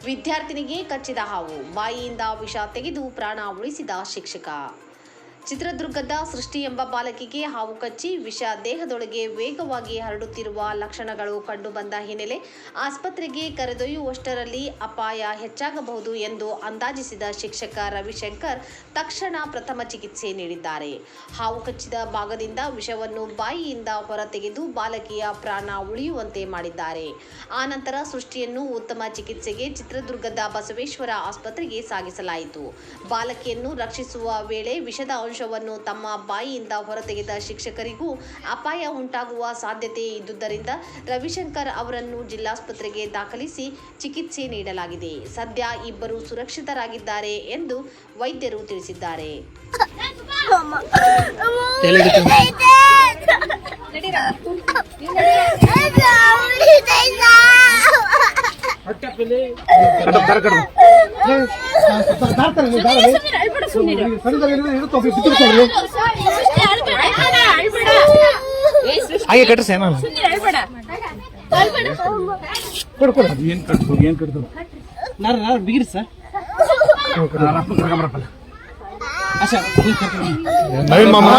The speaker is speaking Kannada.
ವಿದ್ಯಾರ್ಥಿನಿಗೆ ಕಚ್ಚಿದ ಹಾವು, ಬಾಯಿಯಿಂದ ವಿಷ ತೆಗೆದು ಪ್ರಾಣ ಉಳಿಸಿದ ಶಿಕ್ಷಕ. ಚಿತ್ರದುರ್ಗದ ಸೃಷ್ಟಿ ಎಂಬ ಬಾಲಕಿಗೆ ಹಾವು ಕಚ್ಚಿ ವಿಷ ದೇಹದೊಳಗೆ ವೇಗವಾಗಿ ಹರಡುತ್ತಿರುವ ಲಕ್ಷಣಗಳು ಕಂಡುಬಂದ ಹಿನ್ನೆಲೆ ಆಸ್ಪತ್ರೆಗೆ ಕರೆದೊಯ್ಯುವಷ್ಟರಲ್ಲಿ ಅಪಾಯ ಹೆಚ್ಚಾಗಬಹುದು ಎಂದು ಅಂದಾಜಿಸಿದ ಶಿಕ್ಷಕ ರವಿಶಂಕರ್ ತಕ್ಷಣ ಪ್ರಥಮ ಚಿಕಿತ್ಸೆ ನೀಡಿದ್ದಾರೆ. ಹಾವು ಕಚ್ಚಿದ ಭಾಗದಿಂದ ವಿಷವನ್ನು ಬಾಯಿಯಿಂದ ಹೊರತೆಗೆದು ಬಾಲಕಿಯ ಪ್ರಾಣ ಉಳಿಯುವಂತೆ ಮಾಡಿದ್ದಾರೆ. ಆನಂತರ ಸೃಷ್ಟಿಯನ್ನು ಉತ್ತಮ ಚಿಕಿತ್ಸೆಗೆ ಚಿತ್ರದುರ್ಗದ ಬಸವೇಶ್ವರ ಆಸ್ಪತ್ರೆಗೆ ಸಾಗಿಸಲಾಯಿತು. ಬಾಲಕಿಯನ್ನು ರಕ್ಷಿಸುವ ವೇಳೆ ವಿಷದ ಅಂಶವನ್ನು ತಮ್ಮ ಬಾಯಿಯಿಂದ ಹೊರತೆಗೆದ ಶಿಕ್ಷಕರಿಗೂ ಅಪಾಯ ಉಂಟಾಗುವ ಸಾಧ್ಯತೆ ಇದ್ದುದರಿಂದ ರವಿಶಂಕರ್ ಅವರನ್ನು ಜಿಲ್ಲಾಸ್ಪತ್ರೆಗೆ ದಾಖಲಿಸಿ ಚಿಕಿತ್ಸೆ ನೀಡಲಾಗಿದೆ. ಸದ್ಯ ಇಬ್ಬರು ಸುರಕ್ಷಿತರಾಗಿದ್ದಾರೆ ಎಂದು ವೈದ್ಯರು ತಿಳಿಸಿದ್ದಾರೆ. ಹಾಗೆ ಕಟ್ರಿ ಸೇನ ಬಿಗಿರಿ ಸರ್ ನವೀನ್ ಮಾಮ